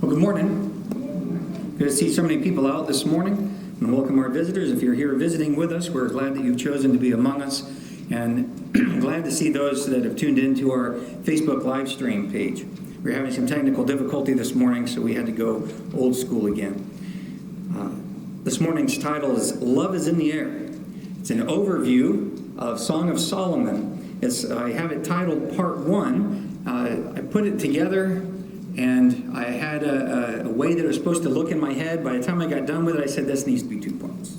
Well, good morning. Good to see so many people out this morning, and welcome our visitors. If you're here visiting with us, we're glad that you've chosen to be among us, and glad to see those that have tuned into our Facebook live stream page. We're having some technical difficulty this morning, so we had to go old school again. This morning's title is Love is in the Air. It's an overview of Song of Solomon. I have it titled Part 1. I put it together, and I had a way that it was supposed to look in my head. By the time I got done with it, I said, this needs to be 2 parts.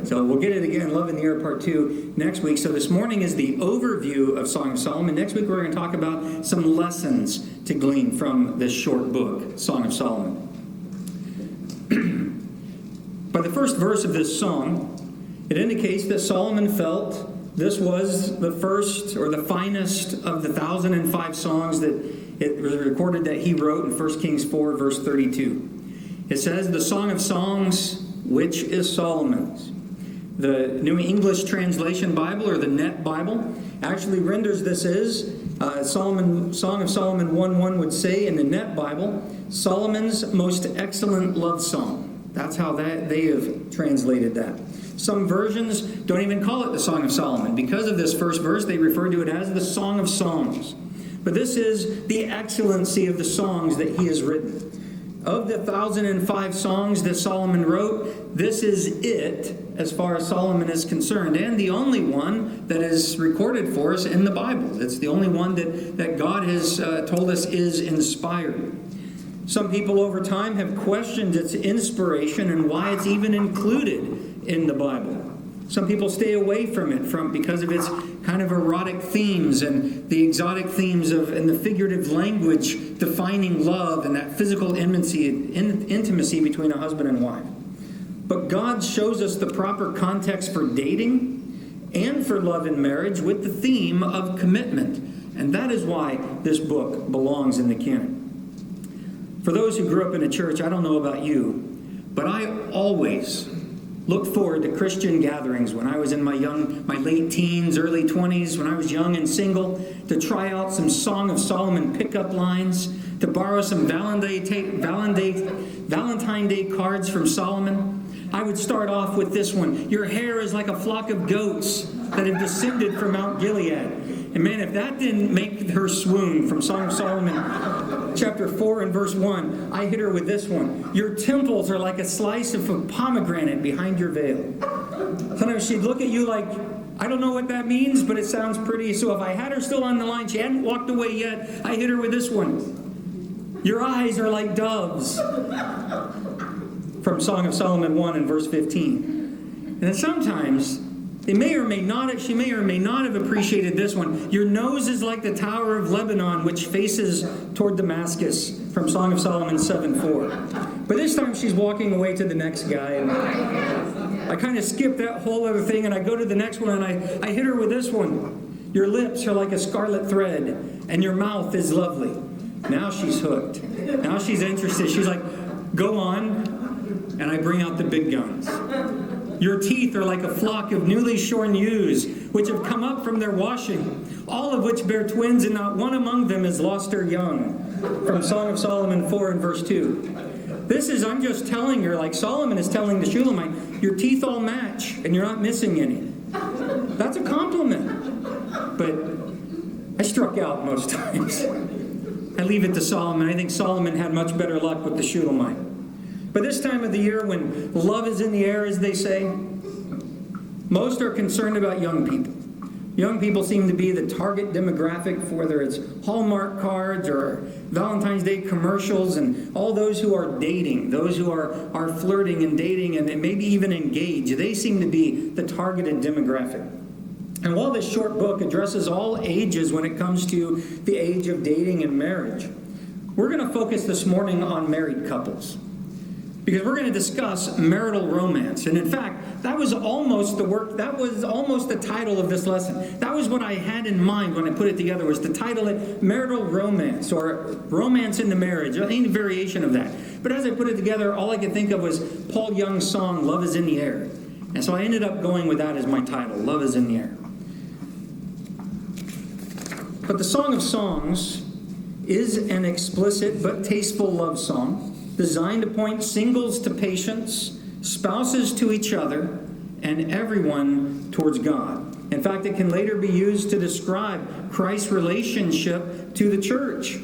So we'll get it again, Love in the Air Part 2, next week. So this morning is the overview of Song of Solomon. Next week we're going to talk about some lessons to glean from this short book, Song of Solomon. By the first verse of this song, it indicates that Solomon felt this was the first or the finest of the 1,005 songs that it was recorded that he wrote in 1 Kings 4, verse 32. It says, the Song of Songs, which is Solomon's. The New English Translation Bible, or the Net Bible, actually renders this as Song of Solomon 1:1 would say in the Net Bible, Solomon's most excellent love song. That's how they have translated that. Some versions don't even call it the Song of Solomon. Because of this first verse, they refer to it as the Song of Songs. But this is the excellency of the songs that he has written. Of the 1,005 songs that Solomon wrote, this is it as far as Solomon is concerned, and the only one that is recorded for us in the Bible. It's the only one that God has told us is inspired. Some people over time have questioned its inspiration and why it's even included in the Bible. Some people stay away from it because of its kind of erotic themes and the exotic themes and the figurative language defining love and that physical intimacy between a husband and wife. But God shows us the proper context for dating and for love and marriage with the theme of commitment. And that is why this book belongs in the canon. For those who grew up in a church, I don't know about you, but I always looked forward to Christian gatherings when I was in my late teens, early 20s, when I was young and single, to try out some Song of Solomon pickup lines, to borrow some Valentine's Day cards from Solomon. I would start off with this one. Your hair is like a flock of goats that have descended from Mount Gilead. And man, if that didn't make her swoon, from Song of Solomon, chapter 4 and verse 1, I hit her with this one. Your temples are like a slice of a pomegranate behind your veil. Sometimes she'd look at you like, I don't know what that means, but it sounds pretty. So if I had her still on the line, she hadn't walked away yet, I hit her with this one. Your eyes are like doves. From Song of Solomon 1 and verse 15. And sometimes she may or may not have appreciated this one. Your nose is like the Tower of Lebanon, which faces toward Damascus, from Song of Solomon 7:4. But this time she's walking away to the next guy, and I kind of skip that whole other thing, and I go to the next one, and I hit her with this one. Your lips are like a scarlet thread, and your mouth is lovely. Now she's hooked. Now she's interested. She's like, go on. And I bring out the big guns. Your teeth are like a flock of newly shorn ewes, which have come up from their washing, all of which bear twins, and not one among them has lost her young. From Song of Solomon 4 and verse 2. I'm just telling her, like Solomon is telling the Shulamite, your teeth all match, and you're not missing any. That's a compliment. But I struck out most times. I leave it to Solomon. I think Solomon had much better luck with the Shulamite. But this time of the year, when love is in the air, as they say, most are concerned about young people. Young people seem to be the target demographic, for whether it's Hallmark cards or Valentine's Day commercials, and all those who are dating, those who are flirting and dating and maybe even engaged. They seem to be the targeted demographic. And while this short book addresses all ages when it comes to the age of dating and marriage, we're going to focus this morning on married couples. Because we're going to discuss marital romance. And in fact, that was almost the title of this lesson. That was what I had in mind when I put it together, was to title it Marital Romance, or Romance in the Marriage, or any variation of that. But as I put it together, all I could think of was Paul Young's song, Love is in the Air. And so I ended up going with that as my title, Love is in the Air. But the Song of Songs is an explicit but tasteful love song designed to point singles to patience, spouses to each other, and everyone towards God. In fact, it can later be used to describe Christ's relationship to the church.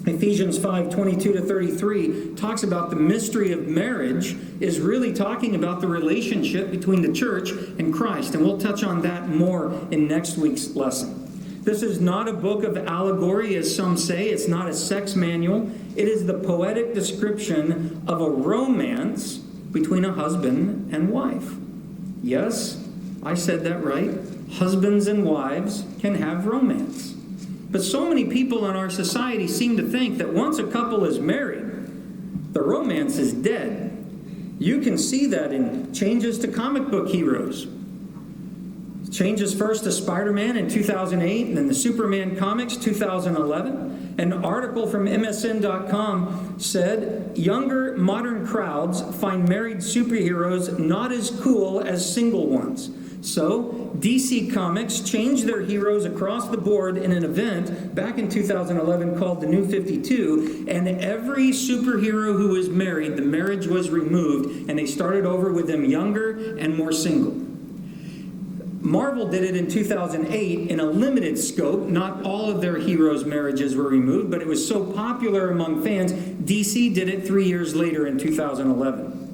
Ephesians 5:22-33 talks about the mystery of marriage is really talking about the relationship between the church and Christ, and we'll touch on that more in next week's lesson. This is not a book of allegory, as some say. It's not a sex manual. It is the poetic description of a romance between a husband and wife. Yes, I said that right. Husbands and wives can have romance. But so many people in our society seem to think that once a couple is married, the romance is dead. You can see that in changes to comic book heroes. Changes first to Spider-Man in 2008, and then the Superman comics 2011. An article from MSN.com said, younger modern crowds find married superheroes not as cool as single ones. So, DC Comics changed their heroes across the board in an event back in 2011 called the New 52, and every superhero who was married, the marriage was removed, and they started over with them younger and more single. Marvel did it in 2008 in a limited scope. Not all of their heroes' marriages were removed, but it was so popular among fans, DC did it 3 years later in 2011.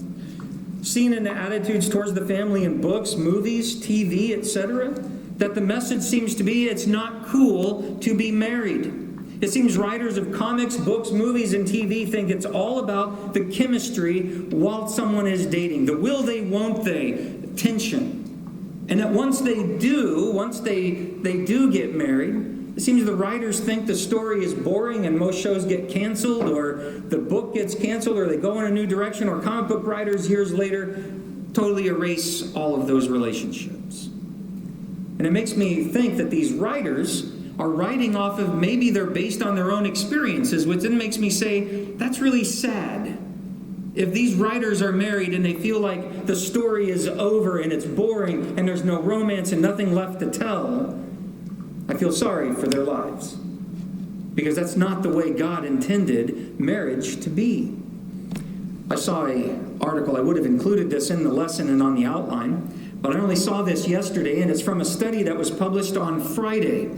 Seen in the attitudes towards the family in books, movies, TV, etc., that the message seems to be it's not cool to be married. It seems writers of comics, books, movies, and TV think it's all about the chemistry while someone is dating. The will they, won't they tension. And that once they do get married, it seems the writers think the story is boring and most shows get canceled, or the book gets canceled, or they go in a new direction, or comic book writers years later totally erase all of those relationships. And it makes me think that these writers are writing off of, maybe they're based on their own experiences, which then makes me say, that's really sad. If these writers are married and they feel like the story is over and it's boring and there's no romance and nothing left to tell, I feel sorry for their lives. Because that's not the way God intended marriage to be. I saw an article, I would have included this in the lesson and on the outline, but I only saw this yesterday, and it's from a study that was published on Friday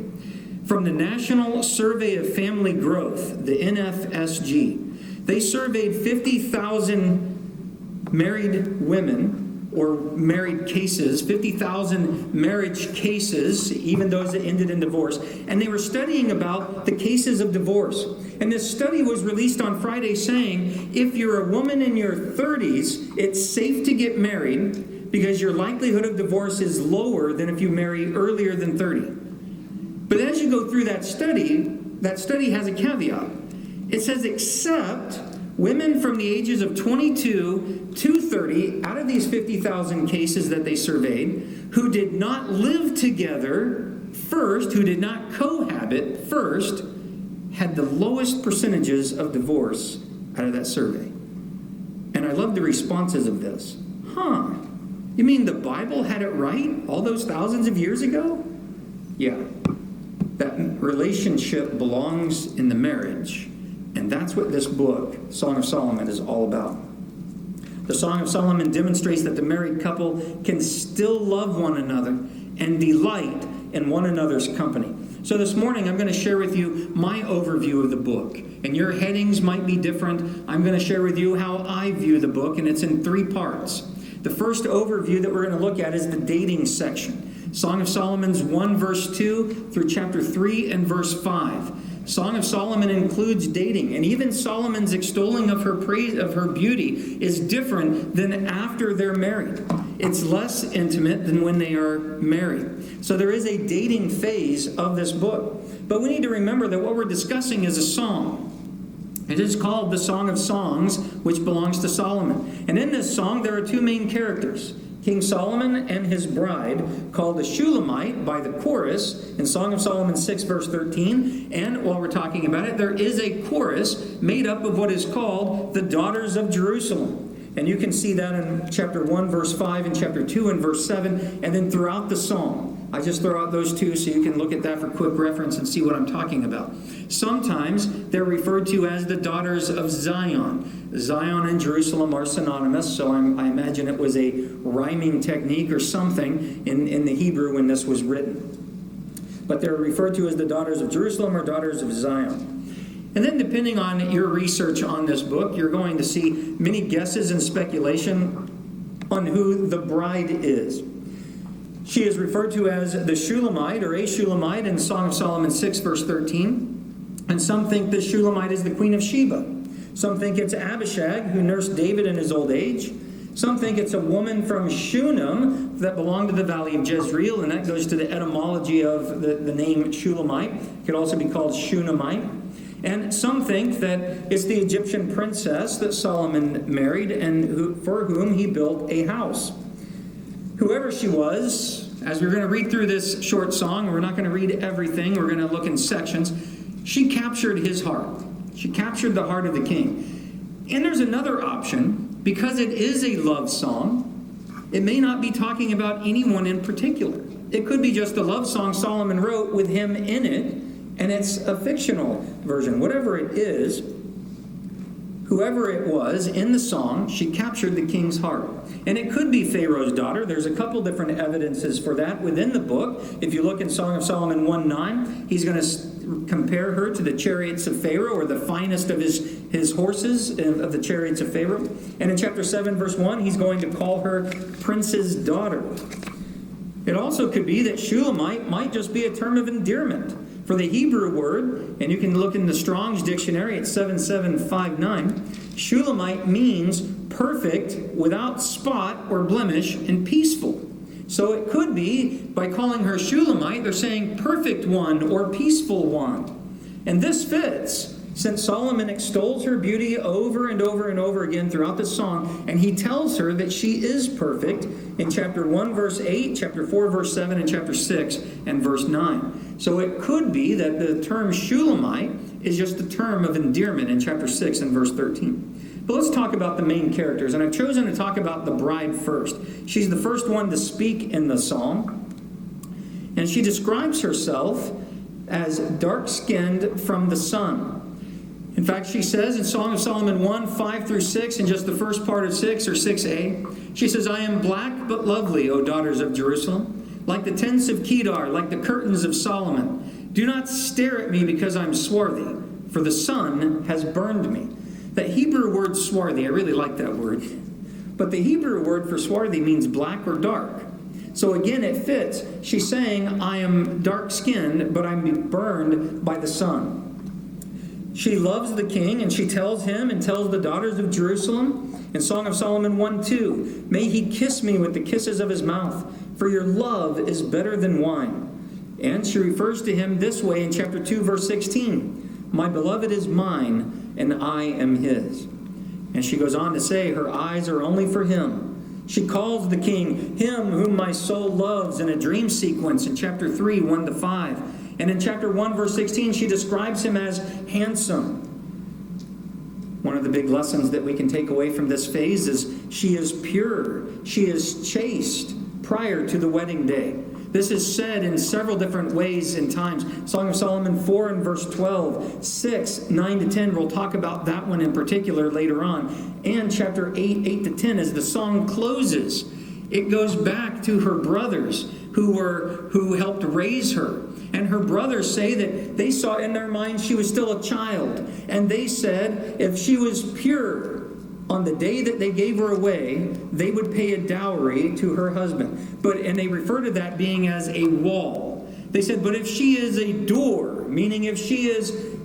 from the National Survey of Family Growth, the NFSG. They surveyed 50,000 married women, or married cases, 50,000 marriage cases, even those that ended in divorce. And they were studying about the cases of divorce. And this study was released on Friday saying, if you're a woman in your 30s, it's safe to get married because your likelihood of divorce is lower than if you marry earlier than 30. But as you go through that study has a caveat. It says, except women from the ages of 22 to 30, out of these 50,000 cases that they surveyed, who did not live together first, who did not cohabit first, had the lowest percentages of divorce out of that survey. And I love the responses of this. You mean the Bible had it right all those thousands of years ago? Yeah. That relationship belongs in the marriage. And that's what this book, Song of Solomon, is all about. The Song of Solomon demonstrates that the married couple can still love one another and delight in one another's company. So this morning, I'm going to share with you my overview of the book. And your headings might be different. I'm going to share with you how I view the book, and it's in 3 parts. The first overview that we're going to look at is the dating section. Song of Solomon's 1 verse 2 through chapter 3 and verse 5. Song of Solomon includes dating, and even Solomon's extolling of her praise of her beauty is different than after they're married. It's less intimate than when they are married. So there is a dating phase of this book. But we need to remember that what we're discussing is a song. It is called the Song of Songs, which belongs to Solomon. And in this song, there are 2 main characters. King Solomon and his bride, called the Shulamite by the chorus in Song of Solomon 6 verse 13. And while we're talking about it, there is a chorus made up of what is called the Daughters of Jerusalem. And you can see that in chapter 1 verse 5 and chapter 2 and verse 7, and then throughout the song. I just throw out those two so you can look at that for quick reference and see what I'm talking about. Sometimes they're referred to as the daughters of Zion. Zion and Jerusalem are synonymous, so I imagine it was a rhyming technique or something in the Hebrew when this was written. But they're referred to as the daughters of Jerusalem or daughters of Zion. And then depending on your research on this book, you're going to see many guesses and speculation on who the bride is. She is referred to as the Shulamite or a Shulamite in Song of Solomon 6, verse 13. And some think the Shulamite is the Queen of Sheba. Some think it's Abishag, who nursed David in his old age. Some think it's a woman from Shunem that belonged to the valley of Jezreel, and that goes to the etymology of the name Shulamite. It could also be called Shunammite. And some think that it's the Egyptian princess that Solomon married and for whom he built a house. Whoever she was, as we're going to read through this short song, we're not going to read everything, we're going to look in sections, she captured his heart. She captured the heart of the king. And there's another option, because it is a love song, it may not be talking about anyone in particular. It could be just a love song Solomon wrote with him in it, and it's a fictional version. Whatever it is, whoever it was in the song, she captured the king's heart. And it could be Pharaoh's daughter. There's a couple different evidences for that within the book. If you look in Song of Solomon 1:9, he's going to compare her to the chariots of Pharaoh, or the finest of his horses of the chariots of Pharaoh. And in chapter 7, verse 1, he's going to call her prince's daughter. It also could be that Shulamite might just be a term of endearment. For the Hebrew word, and you can look in the Strong's dictionary at 7759, Shulamite means perfect, without spot or blemish, and peaceful. So it could be, by calling her Shulamite, they're saying perfect one or peaceful one. And this fits, since Solomon extols her beauty over and over and over again throughout the song, and he tells her that she is perfect in chapter 1, verse 8, chapter 4, verse 7, and chapter 6, and verse 9. So it could be that the term Shulamite is just a term of endearment in chapter 6 and verse 13. But let's talk about the main characters, and I've chosen to talk about the bride first. She's the first one to speak in the song, and she describes herself as dark-skinned from the sun. In fact, she says in Song of Solomon 1, 5 through 6, in just the first part of 6, or 6a, she says, I am black but lovely, O daughters of Jerusalem, like the tents of Kedar, like the curtains of Solomon. Do not stare at me because I'm swarthy, for the sun has burned me. That Hebrew word swarthy, I really like that word. But the Hebrew word for swarthy means black or dark. So again, it fits. She's saying, I am dark-skinned, but I'm burned by the sun. She loves the king, and she tells him and tells the daughters of Jerusalem in Song of Solomon 1:2, may he kiss me with the kisses of his mouth, for your love is better than wine. And she refers to him this way in chapter 2, verse 16, my beloved is mine, and I am his. And she goes on to say her eyes are only for him. She calls the king, him whom my soul loves, in a dream sequence in chapter 3, 1-5. And in chapter 1, verse 16, she describes him as handsome. One of the big lessons that we can take away from this phase is she is pure. She is chaste prior to the wedding day. This is said in several different ways and times. Song of Solomon 4 and verse 12, 6, 9-10. We'll talk about that one in particular later on. And chapter 8, 8-10, as the song closes, it goes back to her brothers who helped raise her. And her brothers say that they saw in their minds she was still a child. And they said if she was pure on the day that they gave her away, they would pay a dowry to her husband. And they refer to that being as a wall. They said, but if she is a door, meaning if she is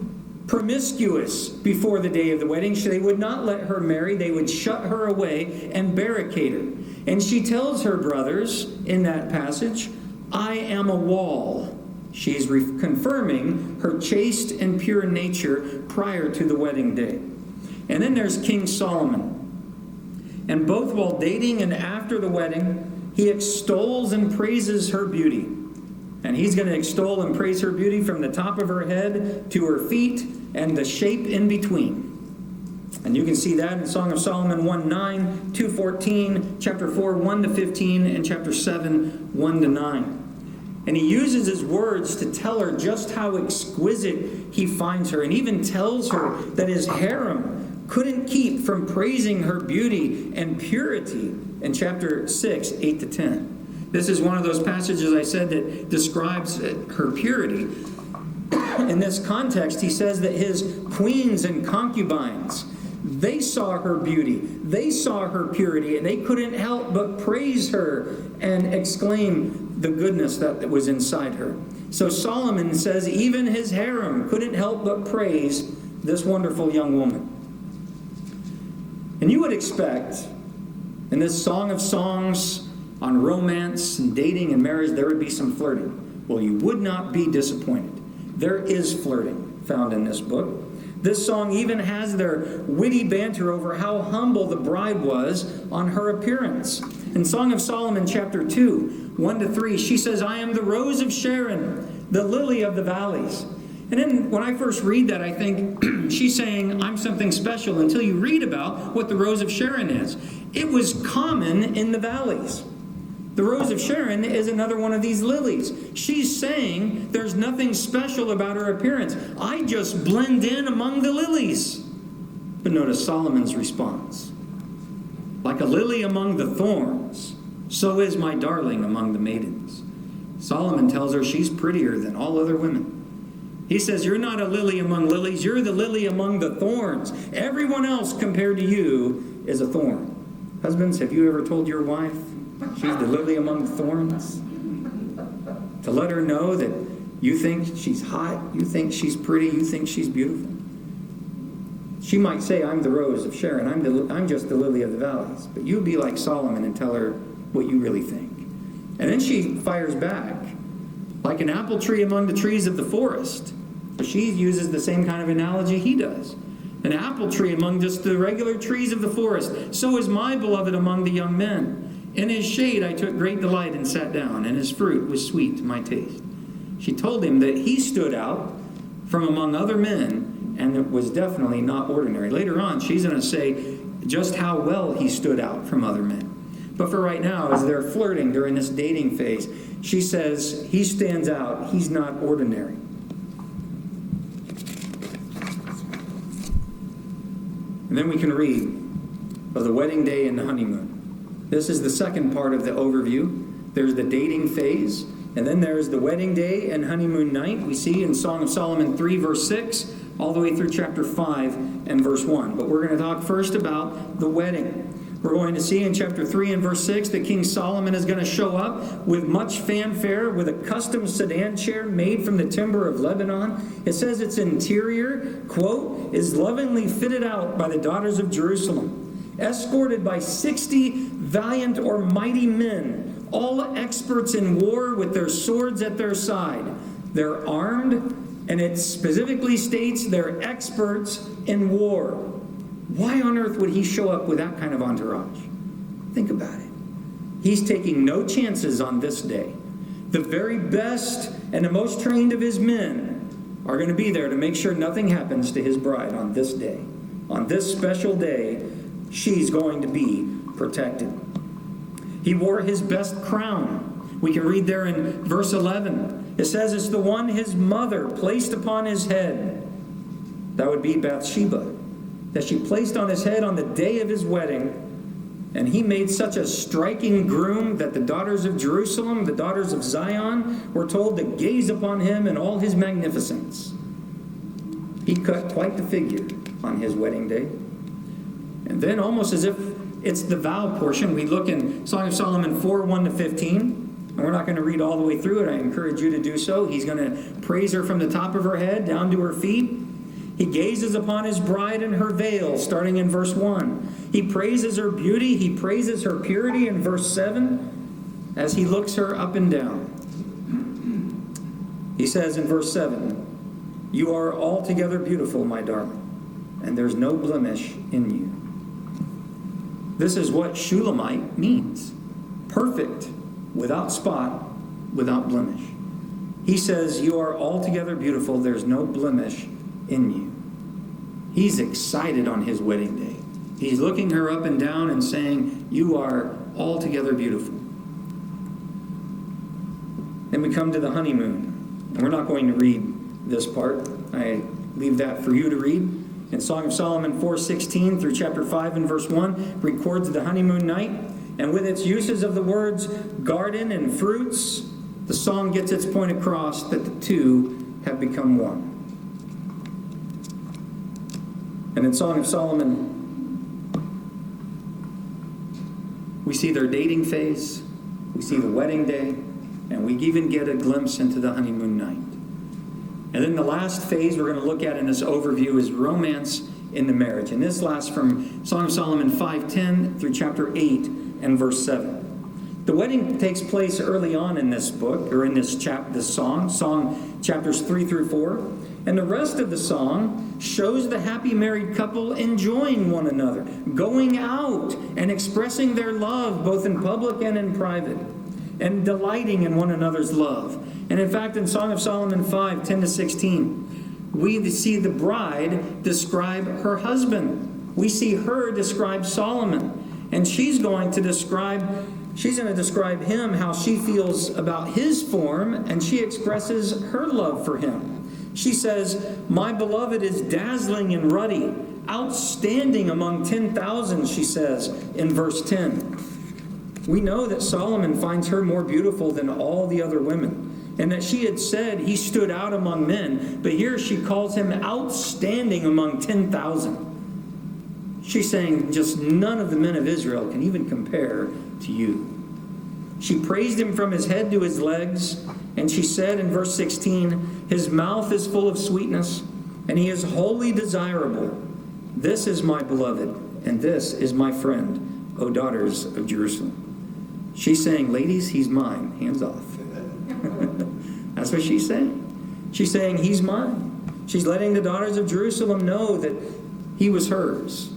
promiscuous before the day of the wedding, they would not let her marry. They would shut her away and barricade her. And she tells her brothers in that passage, I am a wall. She's confirming her chaste and pure nature prior to the wedding day. And then there's King Solomon. And both while dating and after the wedding, he extols and praises her beauty. And he's going to extol and praise her beauty from the top of her head to her feet and the shape in between. And you can see that in Song of Solomon 1:9, 2:14, chapter 4, 1-15, and chapter 7, 1-9. And he uses his words to tell her just how exquisite he finds her, and even tells her that his harem couldn't keep from praising her beauty and purity in chapter 6, 8 to 10. This is one of those passages I said that describes her purity. In this context, he says that his queens and concubines, they saw her beauty, they saw her purity, and they couldn't help but praise her and exclaim the goodness that was inside her. So Solomon says even his harem couldn't help but praise this wonderful young woman. And you would expect in this Song of Songs on romance and dating and marriage, there would be some flirting. Well, you would not be disappointed. There is flirting found in this book. This song even has their witty banter over how humble the bride was on her appearance. In Song of Solomon, chapter 2, 1 to 3, she says, I am the Rose of Sharon, the lily of the valleys. And then when I first read that, I think she's saying, I'm something special, until you read about what the Rose of Sharon is. It was common in the valleys. The Rose of Sharon is another one of these lilies. She's saying there's nothing special about her appearance. I just blend in among the lilies. But notice Solomon's response. Like a lily among the thorns, so is my darling among the maidens. Solomon tells her she's prettier than all other women. He says, you're not a lily among lilies, you're the lily among the thorns. Everyone else compared to you is a thorn. Husbands, have you ever told your wife she's the lily among the thorns? To let her know that you think she's hot, you think she's pretty, you think she's beautiful. She might say, I'm the Rose of Sharon, I'm just the lily of the valleys. But you be like Solomon and tell her what you really think. And then she fires back, like an apple tree among the trees of the forest. She uses the same kind of analogy he does. An apple tree among just the regular trees of the forest. So is my beloved among the young men. In his shade I took great delight and sat down, and his fruit was sweet to my taste. She told him that he stood out from among other men, and it was definitely not ordinary. Later on, she's going to say just how well he stood out from other men. But for right now, as they're flirting during this dating phase, she says he stands out, he's not ordinary. And then we can read of the wedding day and the honeymoon. This is the second part of the overview. There's the dating phase, and then there's the wedding day and honeymoon night. We see in Song of Solomon 3, verse 6, all the way through chapter 5 and verse 1. But we're going to talk first about the wedding. We're going to see in chapter 3 and verse 6 that King Solomon is going to show up with much fanfare with a custom sedan chair made from the timber of Lebanon. It says its interior, quote, is lovingly fitted out by the daughters of Jerusalem, escorted by 60 valiant or mighty men, all experts in war with their swords at their side. They're armed, and it specifically states they're experts in war. Why on earth would he show up with that kind of entourage? Think about it. He's taking no chances on this day. The very best and the most trained of his men are going to be there to make sure nothing happens to his bride on this day. On this special day, she's going to be protected. He wore his best crown. We can read there in verse 11. It says it's the one his mother placed upon his head. That would be Bathsheba. That she placed on his head on the day of his wedding. And he made such a striking groom that the daughters of Jerusalem, the daughters of Zion, were told to gaze upon him in all his magnificence. He cut quite the figure on his wedding day. And then, almost as if it's the vow portion, we look in Song of Solomon 4, 1 to 15. And we're not going to read all the way through it. I encourage you to do so. He's going to praise her from the top of her head down to her feet. He gazes upon his bride in her veil, starting in verse 1. He praises her beauty. He praises her purity in verse 7 as he looks her up and down. He says in verse 7, you are altogether beautiful, my darling, and there's no blemish in you. This is what Shulamite means. Perfect, without spot, without blemish. He says, you are altogether beautiful, there's no blemish in you. He's excited on his wedding day. He's looking her up and down and saying, you are altogether beautiful. And And we come to the honeymoon. And we're not going to read this part. I leave that for you to read. In Song of Solomon 4:16 through chapter 5 and verse 1 records the honeymoon night. And with its uses of the words garden and fruits, the song gets its point across that the two have become one. And in Song of Solomon, we see their dating phase, we see the wedding day, and we even get a glimpse into the honeymoon night. And then the last phase we're going to look at in this overview is romance in the marriage. And this lasts from Song of Solomon 5:10 through chapter 8 and verse 7. The wedding takes place early on in this book, or in this song chapters 3 through 4. And the rest of the song shows the happy married couple enjoying one another, going out and expressing their love both in public and in private, and delighting in one another's love. And in fact, in Song of Solomon 5:10-16, we see the bride describe her husband. We see her describe Solomon. And she's going to describe him, how she feels about his form, and she expresses her love for him. She says, "My beloved is dazzling and ruddy, outstanding among 10,000, she says in verse 10. We know that Solomon finds her more beautiful than all the other women, and that she had said he stood out among men, but here she calls him outstanding among 10,000. She's saying just none of the men of Israel can even compare to you. She praised him from his head to his legs, and she said in verse 16, his mouth is full of sweetness, and he is wholly desirable. This is my beloved, and this is my friend, O daughters of Jerusalem. She's saying, ladies, he's mine. Hands off. That's what she's saying. She's saying, he's mine. She's letting the daughters of Jerusalem know that he was hers.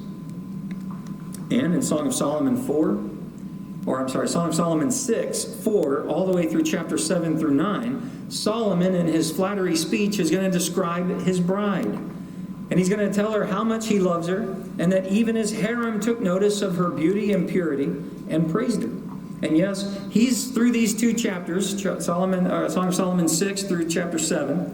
And in Song of Solomon 6:4, all the way through chapter 7 through 9, Solomon in his flattery speech is going to describe his bride. And he's going to tell her how much he loves her, and that even his harem took notice of her beauty and purity and praised her. And yes, he's through these two chapters, Song of Solomon 6 through chapter 7,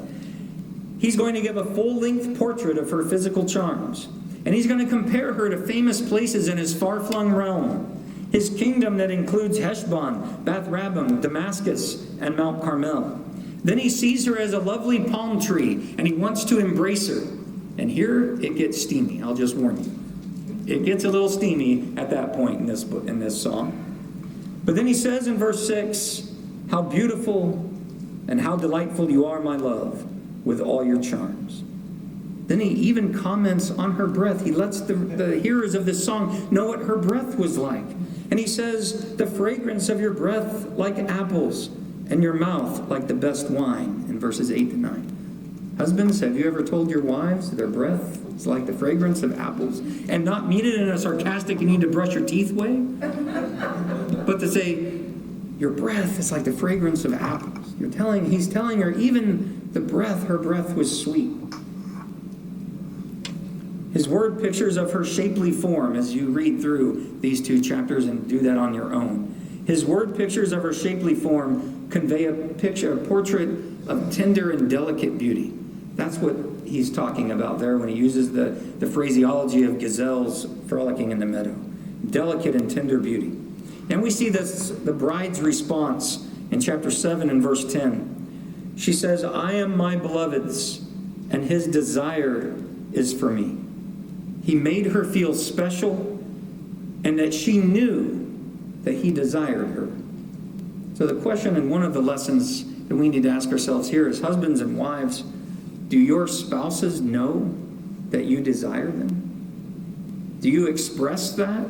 he's going to give a full-length portrait of her physical charms. And he's going to compare her to famous places in his far-flung realm, his kingdom that includes Heshbon, Bath Rabbim, Damascus, and Mount Carmel. Then he sees her as a lovely palm tree, and he wants to embrace her. And here it gets steamy, I'll just warn you. It gets a little steamy at that point in this song. But then he says in verse 6, how beautiful and how delightful you are, my love, with all your charms. Then he even comments on her breath. He lets the hearers of this song know what her breath was like. And he says, the fragrance of your breath like apples, and your mouth like the best wine, in verses 8 to 9. Husbands, have you ever told your wives their breath is like the fragrance of apples? And not mean it in a sarcastic, you need to brush your teeth way, but to say, your breath is like the fragrance of apples. He's telling her even her breath was sweet. His word pictures of her shapely form, as you read through these two chapters and do that on your own. His word pictures of her shapely form convey a portrait of tender and delicate beauty. That's what he's talking about there when he uses the phraseology of gazelles frolicking in the meadow. Delicate and tender beauty. And we see the bride's response in chapter 7 and verse 10. She says, I am my beloved's, and his desire is for me. He made her feel special, and that she knew that he desired her. So the question, and one of the lessons that we need to ask ourselves here is, husbands and wives, do your spouses know that you desire them? Do you express that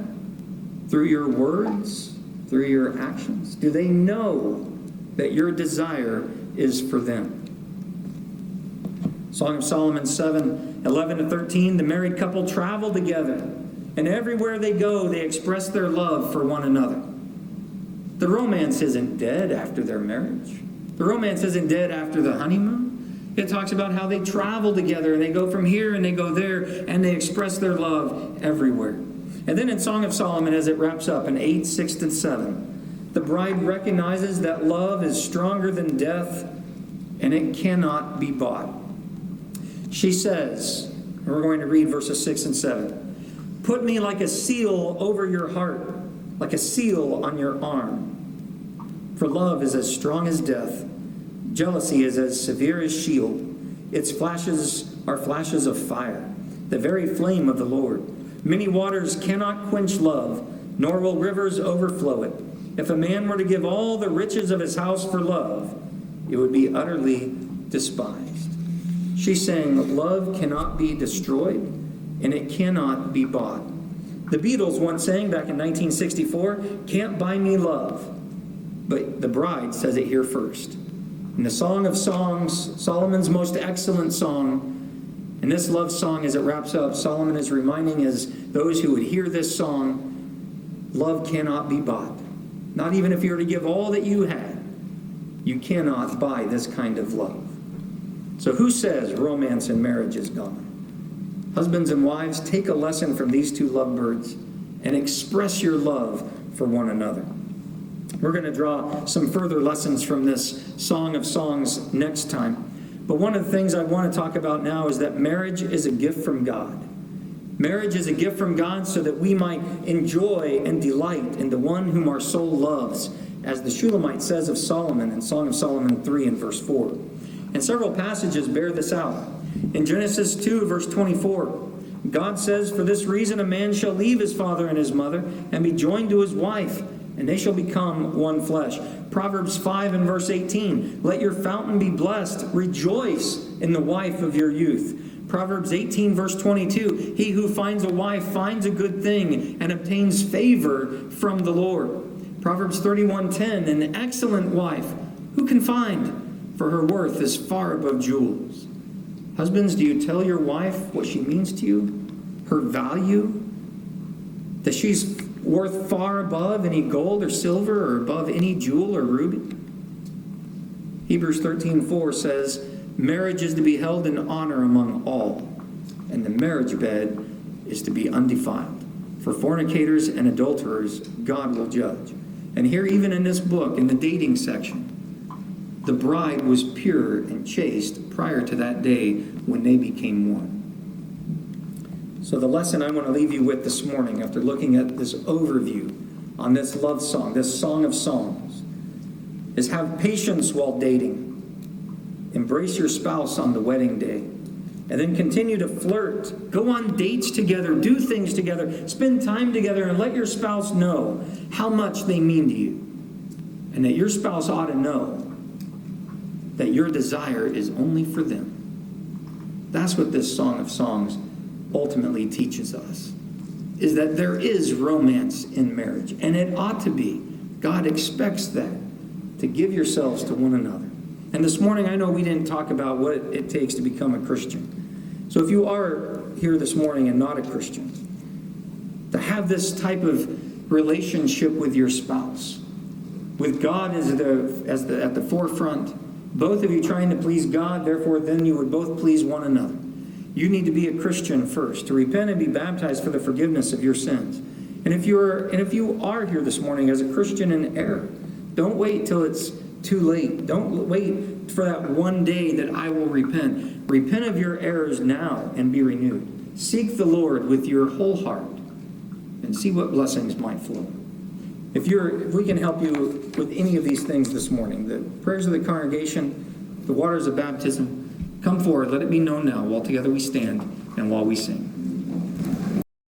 through your words, through your actions? Do they know that your desire is for them? Song of Solomon 7:11-13, the married couple travel together, and everywhere they go, they express their love for one another. The romance isn't dead after their marriage. The romance isn't dead after the honeymoon. It talks about how they travel together, and they go from here and they go there, and they express their love everywhere. And then in Song of Solomon, as it wraps up in 8:6-7, The bride recognizes that love is stronger than death, and it cannot be bought. She says, and we're going to read verses 6 and 7, "Put me like a seal over your heart, like a seal on your arm. For love is as strong as death. Jealousy is as severe as Sheol. Its flashes are flashes of fire, the very flame of the Lord. Many waters cannot quench love, nor will rivers overflow it. If a man were to give all the riches of his house for love, it would be utterly despised." She's saying love cannot be destroyed, and it cannot be bought. The Beatles once sang back in 1964, "Can't buy me love." But the bride says it here first. In the Song of Songs, Solomon's most excellent song, and this love song, as it wraps up, Solomon is reminding those who would hear this song, love cannot be bought. Not even if you were to give all that you had, you cannot buy this kind of love. So who says romance in marriage is gone? Husbands and wives, take a lesson from these two lovebirds and express your love for one another. We're going to draw some further lessons from this Song of Songs next time. But one of the things I want to talk about now is that marriage is a gift from God. Marriage is a gift from God so that we might enjoy and delight in the one whom our soul loves, as the Shulamite says of Solomon in Song of Solomon 3 and verse 4. And several passages bear this out. In Genesis 2, verse 24, God says, "For this reason a man shall leave his father and his mother and be joined to his wife, and they shall become one flesh." Proverbs 5 and verse 18, "Let your fountain be blessed. Rejoice in the wife of your youth." Proverbs 18 verse 22, "He who finds a wife finds a good thing and obtains favor from the Lord." Proverbs 31:10, "An excellent wife who can find? For her worth is far above jewels." Husbands, do you tell your wife what she means to you? Her value? That she's worth far above any gold or silver or above any jewel or ruby? Hebrews 13:4 says, "Marriage is to be held in honor among all, and the marriage bed is to be undefiled. For fornicators and adulterers, God will judge." And here, even in this book, in the dating section, the bride was pure and chaste prior to that day when they became one. So the lesson I want to leave you with this morning, after looking at this overview on this love song, this Song of Songs, is have patience while dating. Embrace your spouse on the wedding day. And then continue to flirt. Go on dates together. Do things together. Spend time together and let your spouse know how much they mean to you. And that your spouse ought to know that your desire is only for them. That's what this Song of Songs ultimately teaches us, is that there is romance in marriage, and it ought to be. God expects that, to give yourselves to one another. And this morning, I know we didn't talk about what it takes to become a Christian. So if you are here this morning and not a Christian, to have this type of relationship with your spouse, with God at the forefront, both of you trying to please God, therefore then you would both please one another. You need to be a Christian first, to repent and be baptized for the forgiveness of your sins. And if you are here this morning as a Christian in error, don't wait till it's too late. Don't wait for that one day that I will repent. Repent of your errors now and be renewed. Seek the Lord with your whole heart and see what blessings might flow. If we can help you with any of these things this morning, the prayers of the congregation, the waters of baptism, come forward. Let it be known now while together we stand and while we sing.